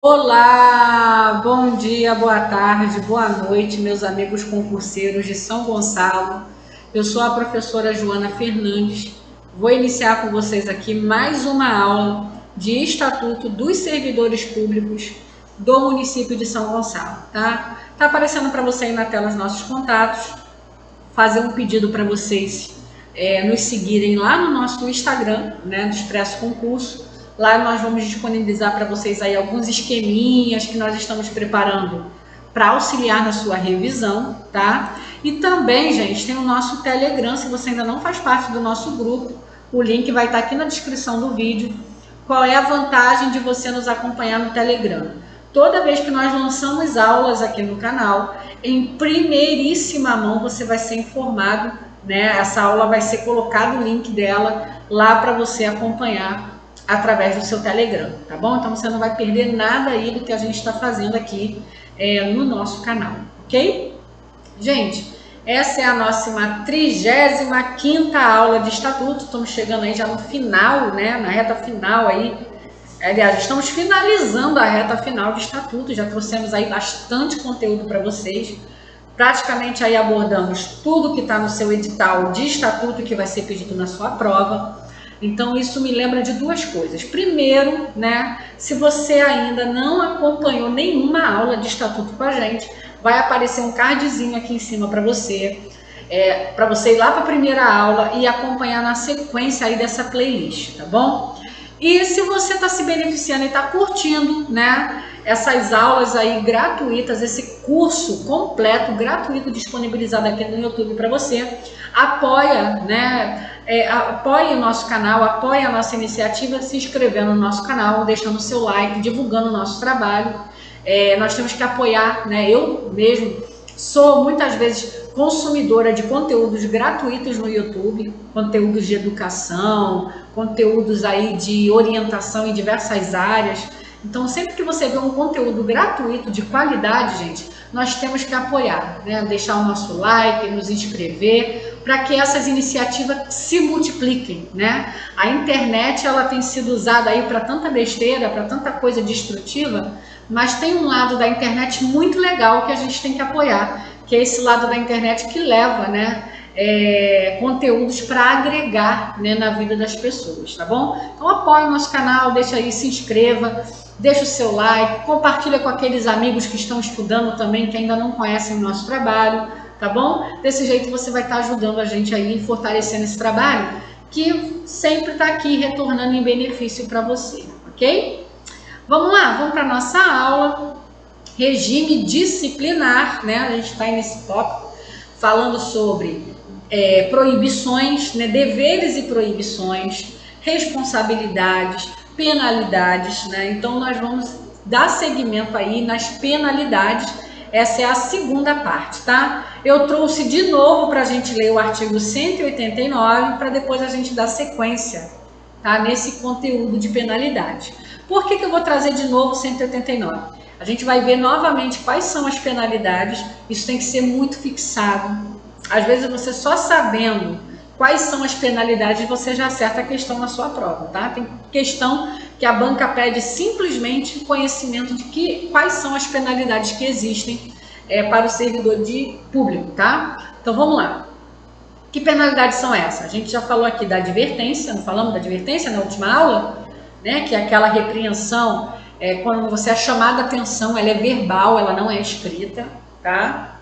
Olá, bom dia, boa tarde, boa noite, meus amigos concurseiros de São Gonçalo. Eu sou a professora Joana Fernandes. Vou iniciar com vocês aqui mais uma aula de Estatuto dos Servidores Públicos do município de São Gonçalo, tá? Tá aparecendo para você aí na tela os nossos contatos. Fazer um pedido para vocês nos seguirem lá no nosso Instagram, né, do Expresso Concurso. Lá nós vamos disponibilizar para vocês aí alguns esqueminhas que nós estamos preparando para auxiliar na sua revisão, tá? E também, gente, tem o nosso Telegram. Se você ainda não faz parte do nosso grupo, o link vai estar aqui na descrição do vídeo. Qual é a vantagem de você nos acompanhar no Telegram? Toda vez que nós lançamos aulas aqui no canal, em primeiríssima mão você vai ser informado, né? Essa aula vai ser colocado o link dela lá para você acompanhar através do seu Telegram, tá bom? Então você não vai perder nada aí do que a gente está fazendo aqui no nosso canal, ok? Gente, essa é a nossa 35ª aula de Estatuto. Estamos chegando aí já no final, né? Na reta final aí. Aliás, estamos finalizando a reta final de Estatuto. Já trouxemos aí bastante conteúdo para vocês. Praticamente aí abordamos tudo que está no seu edital de Estatuto que vai ser pedido na sua prova. Então, isso me lembra de duas coisas. Primeiro, né, se você ainda não acompanhou nenhuma aula de Estatuto com a gente, vai aparecer um cardzinho aqui em cima para você ir lá para a primeira aula e acompanhar na sequência aí dessa playlist, tá bom? E se você está se beneficiando e está curtindo, né, essas aulas aí gratuitas, esse curso completo, gratuito, disponibilizado aqui no YouTube para você, apoia, né? Apoie o nosso canal, apoie a nossa iniciativa, se inscrevendo no nosso canal, deixando o seu like, divulgando o nosso trabalho. Nós temos que apoiar, né? Eu mesmo sou muitas vezes consumidora de conteúdos gratuitos no YouTube, conteúdos de educação, conteúdos aí de orientação em diversas áreas. Então, sempre que você vê um conteúdo gratuito de qualidade, gente, nós temos que apoiar, né? Deixar o nosso like, nos inscrever, para que essas iniciativas se multipliquem, né? A internet, ela tem sido usada aí para tanta besteira, para tanta coisa destrutiva, mas tem um lado da internet muito legal que a gente tem que apoiar, que é esse lado da internet que leva, né, conteúdos para agregar, né, na vida das pessoas, tá bom? Então apoie o nosso canal, deixa aí, se inscreva, deixa o seu like, compartilha com aqueles amigos que estão estudando também, que ainda não conhecem o nosso trabalho, tá bom? Desse jeito você vai estar ajudando a gente aí, fortalecendo esse trabalho, que sempre está aqui retornando em benefício para você, ok? Vamos lá, vamos para a nossa aula, regime disciplinar, né? A gente está aí nesse tópico, falando sobre proibições, né? Deveres e proibições, responsabilidades, penalidades, né? Então nós vamos dar seguimento aí nas penalidades. Essa é a segunda parte, tá? Eu trouxe de novo para a gente ler o artigo 189, para depois a gente dar sequência, tá? Nesse conteúdo de penalidade. Por que eu vou trazer de novo 189? A gente vai ver novamente quais são as penalidades. Isso tem que ser muito fixado. Às vezes você só sabendo quais são as penalidades, você já acerta a questão na sua prova, tá? Tem questão que a banca pede simplesmente conhecimento de quais são as penalidades que existem para o servidor público, tá? Então vamos lá. Que penalidades são essas? A gente já falou aqui da advertência, não falamos da advertência na última aula? Né, que é aquela repreensão, quando você é chamada a atenção, ela é verbal, ela não é escrita, tá?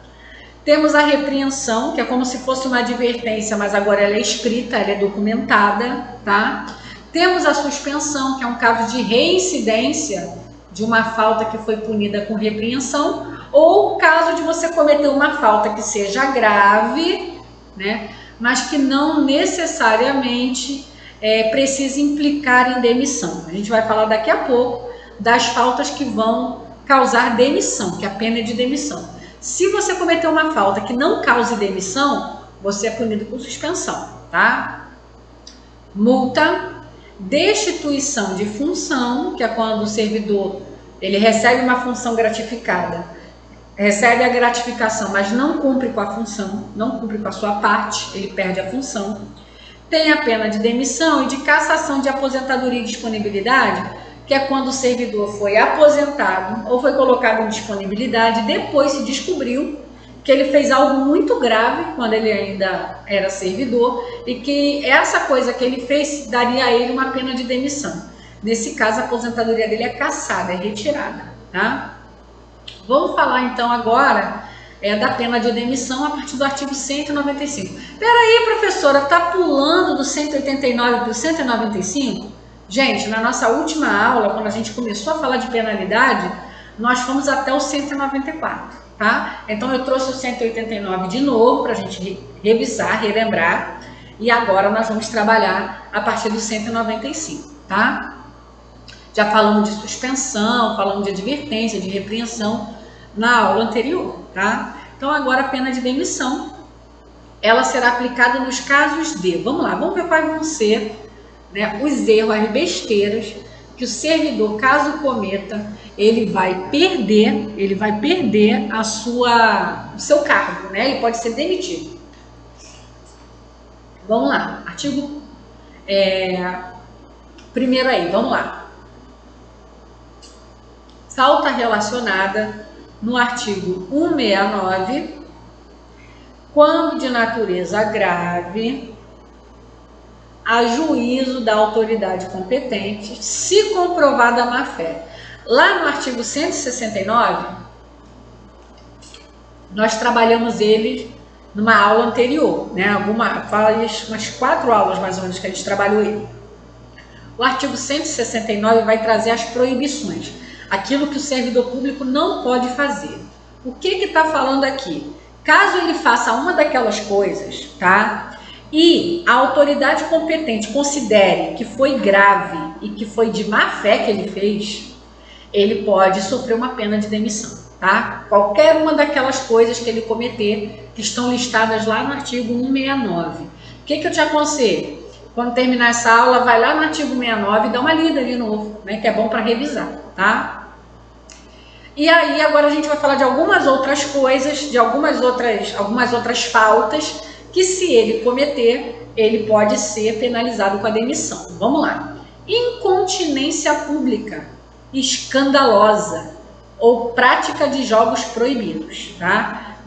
Temos a repreensão, que é como se fosse uma advertência, mas agora ela é escrita, ela é documentada, tá? Temos a suspensão, que é um caso de reincidência de uma falta que foi punida com repreensão, ou o caso de você cometer uma falta que seja grave, né, mas que não necessariamente precisa implicar em demissão. A gente vai falar daqui a pouco das faltas que vão causar demissão, que a pena é de demissão. Se você cometer uma falta que não cause demissão, você é punido com suspensão, tá? Multa, destituição de função, que é quando o servidor ele recebe uma função gratificada, recebe a gratificação, mas não cumpre com a função, não cumpre com a sua parte, ele perde a função. Tem a pena de demissão e de cassação de aposentadoria e disponibilidade, que é quando o servidor foi aposentado ou foi colocado em disponibilidade, depois se descobriu que ele fez algo muito grave quando ele ainda era servidor e que essa coisa que ele fez daria a ele uma pena de demissão. Nesse caso, a aposentadoria dele é cassada, é retirada, tá? Vamos falar então agora da pena de demissão a partir do artigo 195. Peraí, professora, tá pulando do 189 para o 195? Gente, na nossa última aula, quando a gente começou a falar de penalidade, nós fomos até o 194, tá? Então eu trouxe o 189 de novo para a gente revisar, relembrar, e agora nós vamos trabalhar a partir do 195, tá? Já falamos de suspensão, falamos de advertência, de repreensão na aula anterior, tá? Então agora a pena de demissão, ela será aplicada nos casos de, vamos lá, vamos ver quais vão ser, né, os erros, as besteiras que o servidor, caso cometa, ele vai perder o seu cargo, né? Ele pode ser demitido. Vamos lá, artigo primeiro aí, vamos lá. Falta relacionada no artigo 169, quando de natureza grave, a juízo da autoridade competente, se comprovada a má-fé. Lá no artigo 169, nós trabalhamos ele numa aula anterior, né? Umas 4 aulas mais ou menos que a gente trabalhou ele. O artigo 169 vai trazer as proibições, aquilo que o servidor público não pode fazer. O que está falando aqui? Caso ele faça uma daquelas coisas, tá? E a autoridade competente considere que foi grave e que foi de má fé que ele fez, ele pode sofrer uma pena de demissão, tá? Qualquer uma daquelas coisas que ele cometer, que estão listadas lá no artigo 169. O que eu te aconselho? Quando terminar essa aula, vai lá no artigo 169 e dá uma lida de novo, né? Que é bom para revisar, tá? E aí, agora a gente vai falar de algumas outras coisas, de algumas outras faltas, que se ele cometer, ele pode ser penalizado com a demissão. Vamos lá. Incontinência pública, escandalosa ou prática de jogos proibidos, tá?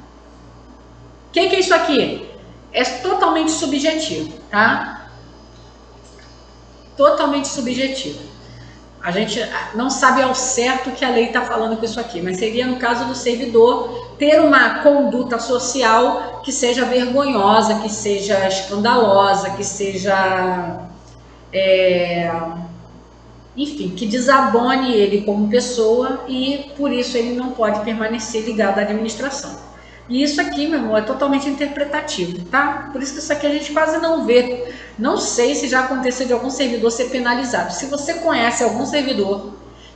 O que é isso aqui? É totalmente subjetivo, tá? Totalmente subjetivo. A gente não sabe ao certo o que a lei está falando com isso aqui, mas seria no caso do servidor ter uma conduta social que seja vergonhosa, que seja escandalosa, que seja, enfim, que desabone ele como pessoa e por isso ele não pode permanecer ligado à administração. E isso aqui, meu amor, é totalmente interpretativo, tá? Por isso que isso aqui a gente quase não vê. Não sei se já aconteceu de algum servidor ser penalizado. Se você conhece algum servidor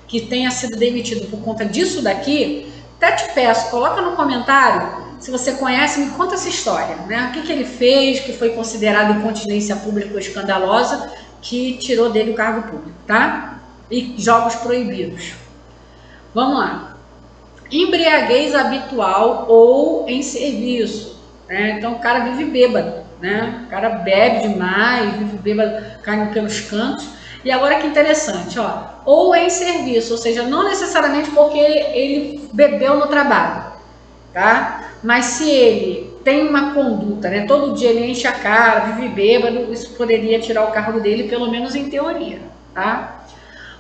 que tenha sido demitido por conta disso daqui, até te peço, coloca no comentário, se você conhece, me conta essa história, né? O que ele fez, que foi considerado incontinência pública ou escandalosa, que tirou dele o cargo público, tá? E jogos proibidos. Vamos lá. Embriaguez habitual ou em serviço, né? Então o cara vive bêbado, né? O cara bebe demais, vive bêbado, cai pelos cantos. E agora que interessante, ó, ou em serviço, ou seja, não necessariamente porque ele bebeu no trabalho, tá? Mas se ele tem uma conduta, né? Todo dia ele enche a cara, vive bêbado, isso poderia tirar o cargo dele, pelo menos em teoria, tá?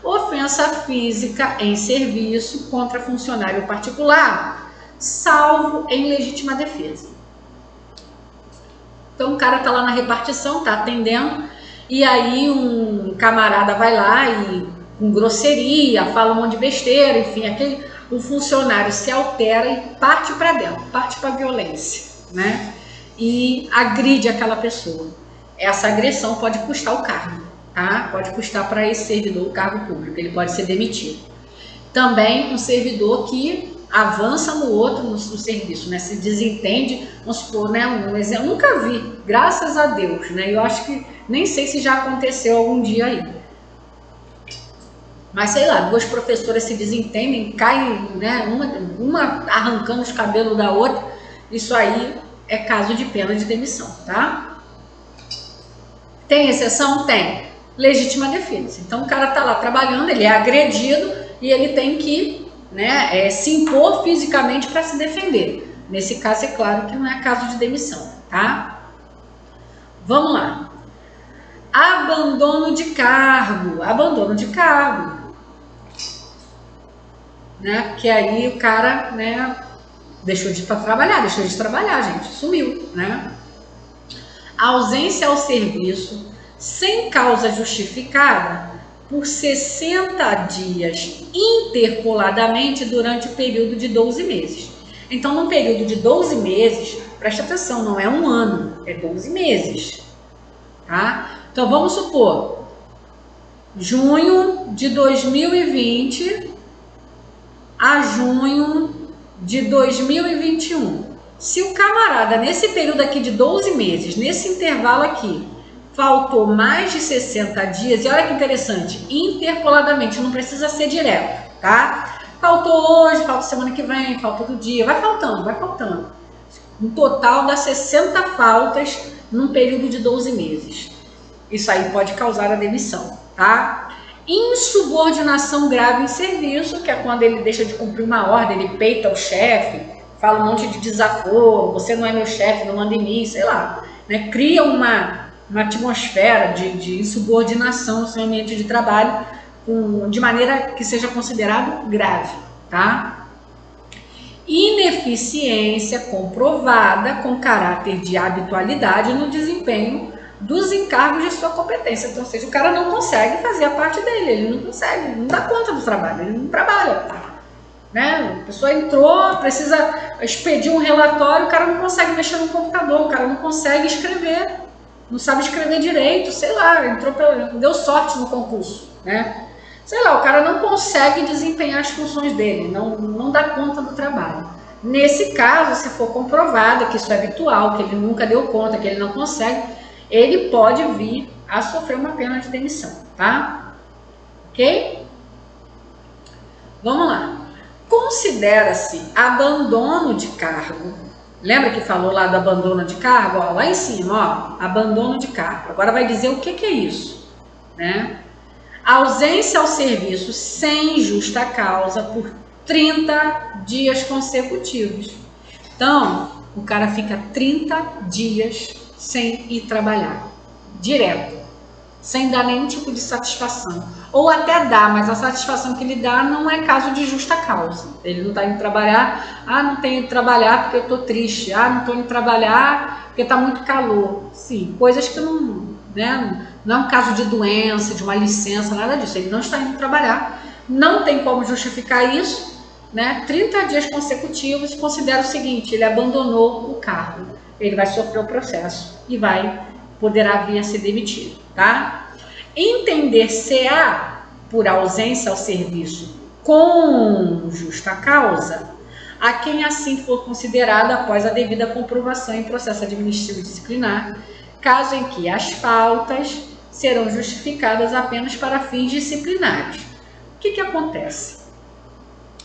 Ofensa física em serviço contra funcionário particular, salvo em legítima defesa. Então o cara tá lá na repartição, tá atendendo, e aí um camarada vai lá e com grosseria, fala um monte de besteira, enfim, o funcionário se altera e parte para dentro, parte para violência, né? E agride aquela pessoa. Essa agressão pode custar o cargo. Tá? Pode custar para esse servidor o cargo público, ele pode ser demitido. Também um servidor que avança no outro no serviço, né? Se desentende, vamos supor, né? Um exemplo, nunca vi, graças a Deus, né? Eu acho que nem sei se já aconteceu algum dia aí. Mas sei lá, duas professoras se desentendem, caem, né? Uma arrancando os cabelos da outra, isso aí é caso de pena de demissão, tá? Tem exceção? Tem. legítima defesa. Então o cara está lá trabalhando, ele é agredido e ele tem que, né, se impor fisicamente para se defender. Nesse caso, é claro que não é caso de demissão, tá? Vamos lá. Abandono de cargo. Abandono de cargo. Né? Porque aí o cara, né, deixou de trabalhar, gente, sumiu, né? Ausência ao serviço sem causa justificada por 60 dias interpoladamente durante o período de 12 meses. Então, num período de 12 meses, preste atenção, não é um ano, é 12 meses, tá? Então, vamos supor, junho de 2020 a junho de 2021. Se o camarada, nesse período aqui de 12 meses, nesse intervalo aqui, faltou mais de 60 dias, e olha que interessante, interpoladamente, não precisa ser direto, tá? Faltou hoje, falta semana que vem, falta outro dia, vai faltando. No total dá 60 faltas num período de 12 meses. Isso aí pode causar a demissão, tá? Insubordinação grave em serviço, que é quando ele deixa de cumprir uma ordem, ele peita o chefe, fala um monte de desaforo, você não é meu chefe, não manda em mim, sei lá, né? Cria uma atmosfera de insubordinação no seu ambiente de trabalho, de maneira que seja considerado grave, tá? Ineficiência comprovada com caráter de habitualidade no desempenho dos encargos de sua competência. Então, ou seja, o cara não consegue fazer a parte dele, ele não consegue, não dá conta do trabalho, ele não trabalha, né? A pessoa entrou, precisa expedir um relatório, o cara não consegue mexer no computador, o cara não consegue escrever, não sabe escrever direito, sei lá, entrou, deu sorte no concurso, né? Sei lá, o cara não consegue desempenhar as funções dele, não dá conta do trabalho. Nesse caso, se for comprovado que isso é habitual, que ele nunca deu conta, que ele não consegue, ele pode vir a sofrer uma pena de demissão, tá? Ok? Vamos lá. Considera-se abandono de cargo. Lembra que falou lá do abandono de cargo? Ó, lá em cima, ó, abandono de cargo. Agora vai dizer o que é isso, né? Ausência ao serviço sem justa causa por 30 dias consecutivos. Então, o cara fica 30 dias sem ir trabalhar, direto, sem dar nenhum tipo de satisfação. Ou até dá, mas a satisfação que ele dá não é caso de justa causa. Ele não está indo trabalhar, não tenho ido trabalhar porque eu estou triste, não estou indo trabalhar porque está muito calor. Sim, coisas que não, né, não é um caso de doença, de uma licença, nada disso. Ele não está indo trabalhar, não tem como justificar isso, né? 30 dias consecutivos, considera o seguinte, ele abandonou o cargo, ele vai sofrer o processo e poderá vir a ser demitido, tá? Entender-se-á por ausência ao serviço com justa causa a quem assim for considerado após a devida comprovação em processo administrativo disciplinar, caso em que as faltas serão justificadas apenas para fins disciplinares. O que acontece?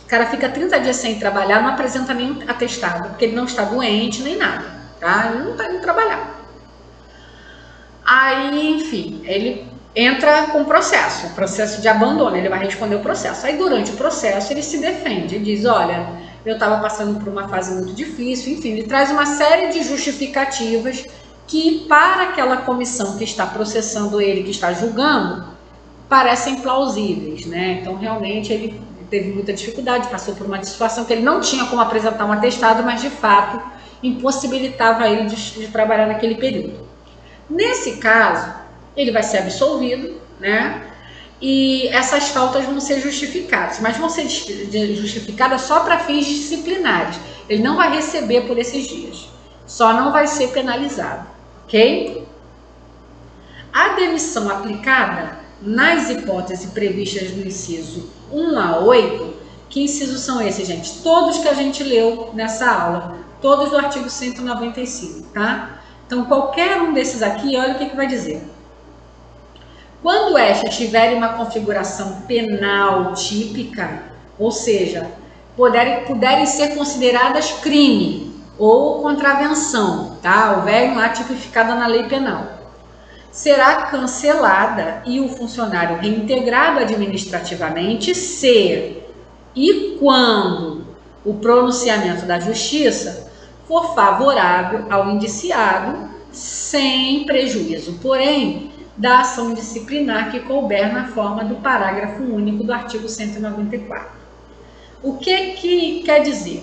O cara fica 30 dias sem trabalhar, não apresenta nenhum atestado, porque ele não está doente nem nada, tá? Ele não está indo trabalhar. Aí, enfim, ele entra com processo de abandono, ele vai responder o processo. Aí, durante o processo, ele se defende, diz, olha, eu estava passando por uma fase muito difícil, enfim, ele traz uma série de justificativas que, para aquela comissão que está processando ele, que está julgando, parecem plausíveis, né? Então, realmente, ele teve muita dificuldade, passou por uma situação que ele não tinha como apresentar um atestado, mas, de fato, impossibilitava ele de trabalhar naquele período. Nesse caso, ele vai ser absolvido, né? E essas faltas vão ser justificadas, mas vão ser justificadas só para fins disciplinares. Ele não vai receber por esses dias, só não vai ser penalizado, ok? A demissão aplicada nas hipóteses previstas no inciso 1 a 8, que incisos são esses, gente? Todos que a gente leu nessa aula, todos do artigo 195, tá? Então, qualquer um desses aqui, olha o que vai dizer. Quando estas tiverem uma configuração penal típica, ou seja, puderem ser consideradas crime ou contravenção, tá? Houverem lá tipificada na lei penal. será cancelada e o funcionário reintegrado administrativamente se e quando o pronunciamento da Justiça for favorável ao indiciado, sem prejuízo, porém, da ação disciplinar que couber na forma do parágrafo único do artigo 194. O que quer dizer?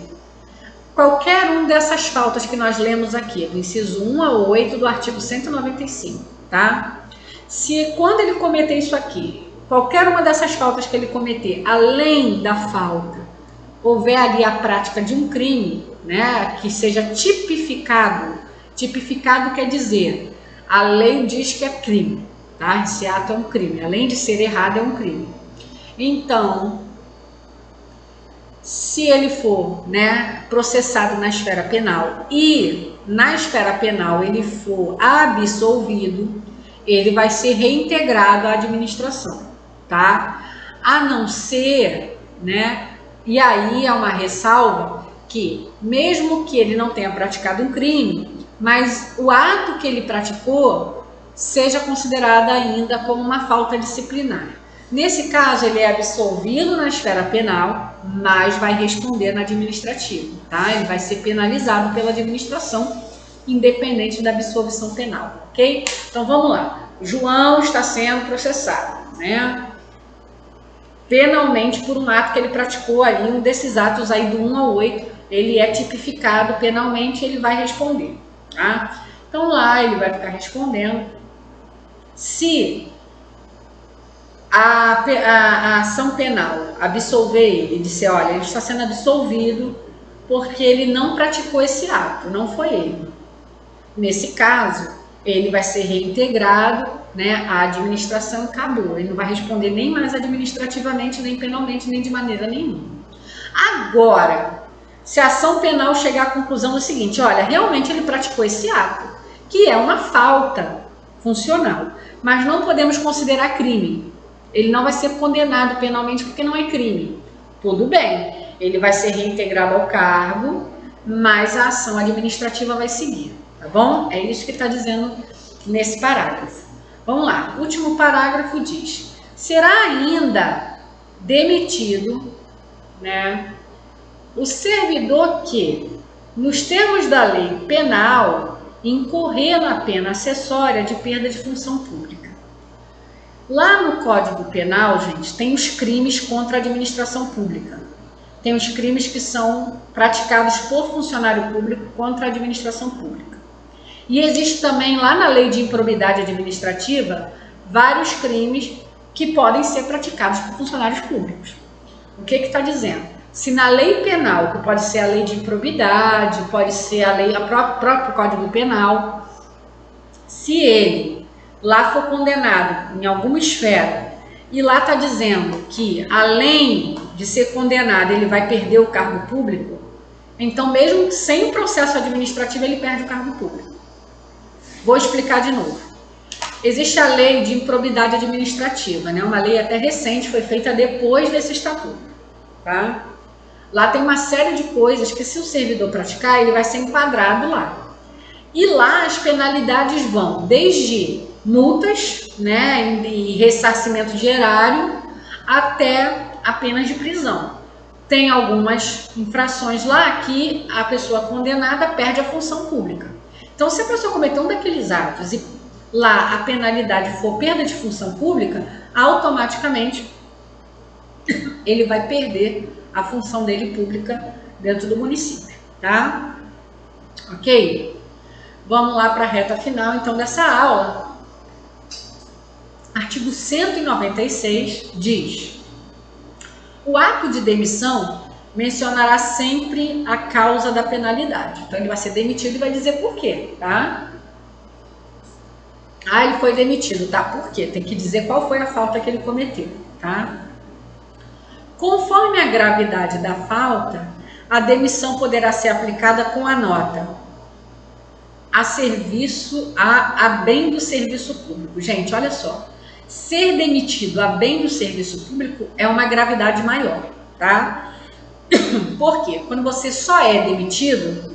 Qualquer um dessas faltas que nós lemos aqui, do inciso 1 a 8 do artigo 195, tá? Se quando ele cometer isso aqui, qualquer uma dessas faltas que ele cometer, além da falta, houver ali a prática de um crime, né, que seja tipificado. Tipificado quer dizer, a lei diz que é crime, tá? Esse ato é um crime, além de ser errado, é um crime. Então, se ele for, né, processado na esfera penal e na esfera penal ele for absolvido, ele vai ser reintegrado à administração, tá? A não ser, né, e aí é uma ressalva que, mesmo que ele não tenha praticado um crime, mas o ato que ele praticou seja considerado ainda como uma falta disciplinar. Nesse caso, ele é absolvido na esfera penal, mas vai responder na administrativa, tá? Ele vai ser penalizado pela administração, independente da absolvição penal, ok? Então, vamos lá. João está sendo processado, né? Penalmente por um ato que ele praticou ali, um desses atos aí do 1 ao 8, ele é tipificado penalmente, ele vai responder, tá? Então, lá ele vai ficar respondendo. Se a ação penal absolver ele e disser, olha, ele está sendo absolvido porque ele não praticou esse ato, não foi ele. Nesse caso, ele vai ser reintegrado, né, à administração e acabou. Ele não vai responder nem mais administrativamente, nem penalmente, nem de maneira nenhuma. Agora, se a ação penal chegar à conclusão do seguinte, olha, realmente ele praticou esse ato, que é uma falta funcional, mas não podemos considerar crime. Ele não vai ser condenado penalmente porque não é crime. Tudo bem, ele vai ser reintegrado ao cargo, mas a ação administrativa vai seguir, tá bom? É isso que está dizendo nesse parágrafo. Vamos lá, o último parágrafo diz, será ainda demitido, né, o servidor que, nos termos da lei penal, incorrer na pena acessória de perda de função pública. Lá no Código Penal, gente, tem os crimes contra a administração pública. Tem os crimes que são praticados por funcionário público contra a administração pública. E existe também lá na lei de improbidade administrativa vários crimes que podem ser praticados por funcionários públicos. O que está dizendo? Se na lei penal, que pode ser a lei de improbidade, pode ser a lei, próprio Código Penal, se ele lá for condenado em alguma esfera e lá está dizendo que além de ser condenado ele vai perder o cargo público, então mesmo sem o processo administrativo ele perde o cargo público. Vou explicar de novo. Existe a lei de improbidade administrativa, né? Uma lei até recente, foi feita depois desse estatuto, tá? Lá tem uma série de coisas que se o servidor praticar, ele vai ser enquadrado lá. E lá as penalidades vão desde multas, né, e ressarcimento de erário, até a pena de prisão. Tem algumas infrações lá que a pessoa condenada perde a função pública. Então, se a pessoa cometer um daqueles atos e lá a penalidade for perda de função pública, automaticamente ele vai perder a função dele pública dentro do município, tá? Ok? Vamos lá para a reta final, então, dessa aula. Artigo 196 diz: o ato de demissão mencionará sempre a causa da penalidade. Então, ele vai ser demitido e vai dizer por quê, tá? Ah, ele foi demitido, tá? Por quê? Tem que dizer qual foi a falta que ele cometeu, tá? Conforme a gravidade da falta, a demissão poderá ser aplicada com a nota a bem do serviço público. Gente, olha só. Ser demitido a bem do serviço público é uma gravidade maior, tá? Por quê? Quando você só é demitido,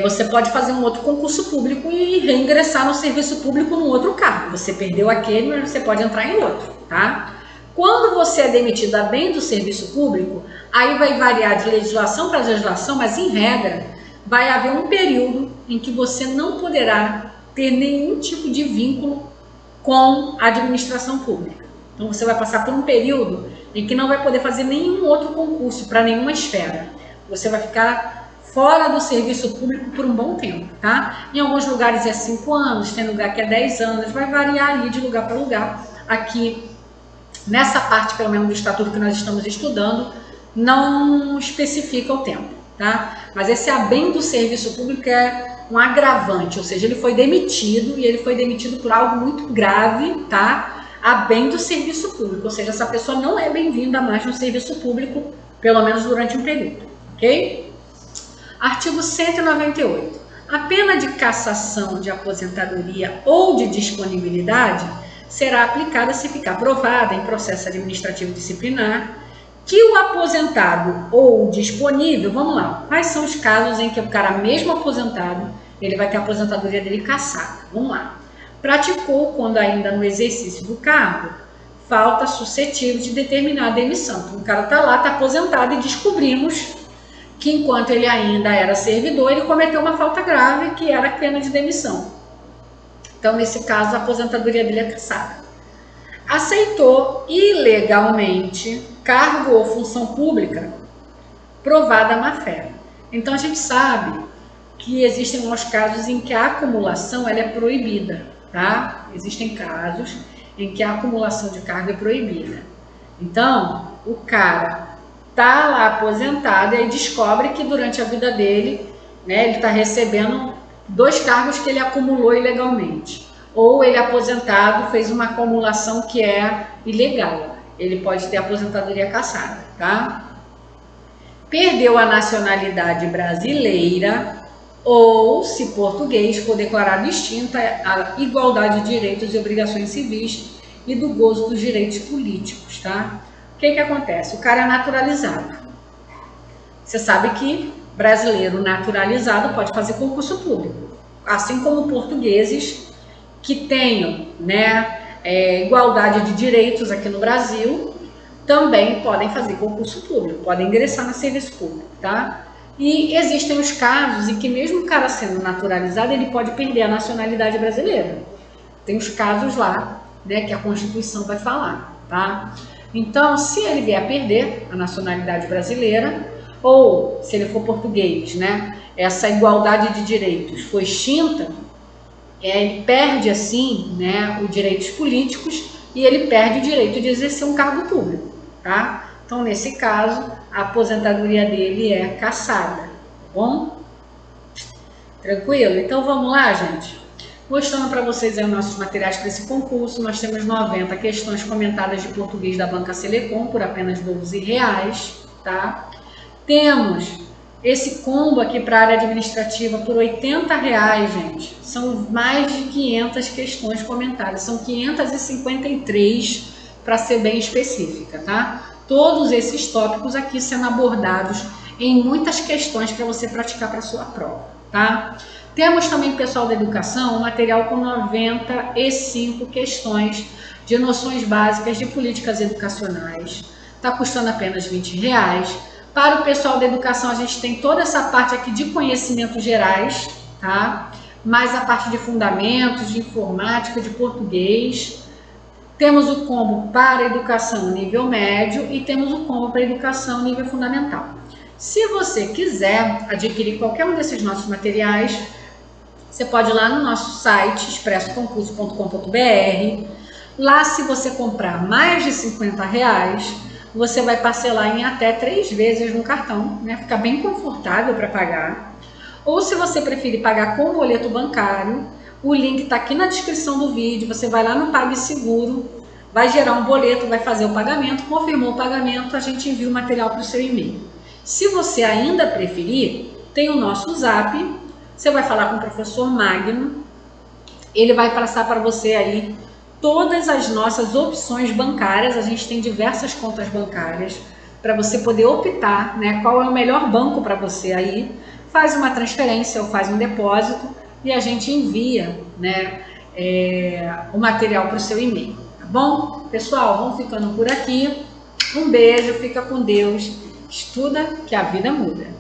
você pode fazer um outro concurso público e reingressar no serviço público num outro cargo. Você perdeu aquele, mas você pode entrar em outro, tá? Quando você é demitido a bem do serviço público, aí vai variar de legislação para legislação, mas em regra, vai haver um período em que você não poderá ter nenhum tipo de vínculo com a administração pública. Então você vai passar por um período em que não vai poder fazer nenhum outro concurso para nenhuma esfera. Você vai ficar fora do serviço público por um bom tempo, tá? Em alguns lugares é 5 anos, tem lugar que é 10 anos, vai variar ali de lugar para lugar. Aqui, nessa parte, pelo menos do estatuto que nós estamos estudando, não especifica o tempo, tá? Mas esse a bem do serviço público é um agravante, ou seja, ele foi demitido e ele foi demitido por algo muito grave, tá? A bem do serviço público, ou seja, essa pessoa não é bem-vinda mais no serviço público, pelo menos durante um período, ok? Artigo 198. A pena de cassação de aposentadoria ou de disponibilidade será aplicada se ficar provada em processo administrativo disciplinar que o aposentado ou disponível, vamos lá, quais são os casos em que o cara mesmo aposentado, ele vai ter a aposentadoria dele cassada? Vamos lá. Praticou, quando ainda no exercício do cargo, falta suscetível de determinar a demissão. Então, o cara está lá, está aposentado e descobrimos que enquanto ele ainda era servidor, ele cometeu uma falta grave que era a pena de demissão. Então, nesse caso, a aposentadoria dele é cassada. Aceitou ilegalmente cargo ou função pública provada a má-fé. Então, a gente sabe que existem alguns casos em que a acumulação ela é proibida, tá? Existem casos em que a acumulação de cargo é proibida. Então, o cara tá lá aposentado e aí descobre que durante a vida dele, né, ele está recebendo 2 cargos que ele acumulou ilegalmente. Ou ele aposentado fez uma acumulação que é ilegal. Ele pode ter aposentadoria cassada, tá? Perdeu a nacionalidade brasileira ou, se português, for declarado extinta a igualdade de direitos e obrigações civis e do gozo dos direitos políticos, tá? O que acontece? O cara é naturalizado. Você sabe que brasileiro naturalizado pode fazer concurso público, assim como portugueses que tenham, né, igualdade de direitos aqui no Brasil, também podem fazer concurso público, podem ingressar no serviço público, tá? E existem os casos em que mesmo o cara sendo naturalizado, ele pode perder a nacionalidade brasileira. Tem os casos lá, né, que a Constituição vai falar, tá? Então, se ele vier a perder a nacionalidade brasileira, ou se ele for português, né, essa igualdade de direitos foi extinta, ele perde assim, né, os direitos políticos e ele perde o direito de exercer um cargo público, tá? Então, nesse caso, a aposentadoria dele é cassada, tá bom? Tranquilo? Então, vamos lá, gente? Mostrando para vocês aí os nossos materiais para esse concurso, nós temos 90 questões comentadas de português da Banca Selecom por apenas R$12, tá? Temos esse combo aqui para a área administrativa por R$80, gente. São mais de 500 questões comentadas, são 553 para ser bem específica, tá? Todos esses tópicos aqui sendo abordados em muitas questões para você praticar para a sua prova, tá? Temos também, pessoal da educação, um material com 95 questões de noções básicas de políticas educacionais. Está custando apenas R$20. Para o pessoal da educação, a gente tem toda essa parte aqui de conhecimentos gerais, tá? Mais a parte de fundamentos, de informática, de português. Temos o combo para educação nível médio e temos o combo para educação nível fundamental. Se você quiser adquirir qualquer um desses nossos materiais, você pode ir lá no nosso site, expressoconcurso.com.br. Lá, se você comprar mais de R$50, você vai parcelar em até 3 vezes no cartão, né? Fica bem confortável para pagar. Ou se você preferir pagar com boleto bancário, o link está aqui na descrição do vídeo. Você vai lá no PagSeguro, vai gerar um boleto, vai fazer o pagamento, confirmou o pagamento, a gente envia o material para o seu e-mail. Se você ainda preferir, tem o nosso Zap. Você vai falar com o professor Magno, ele vai passar para você aí todas as nossas opções bancárias. A gente tem diversas contas bancárias para você poder optar, né, qual é o melhor banco para você aí faz uma transferência ou faz um depósito e a gente envia, né, o material para o seu e-mail, tá bom? Pessoal, vamos ficando por aqui. Um beijo, fica com Deus, estuda que a vida muda.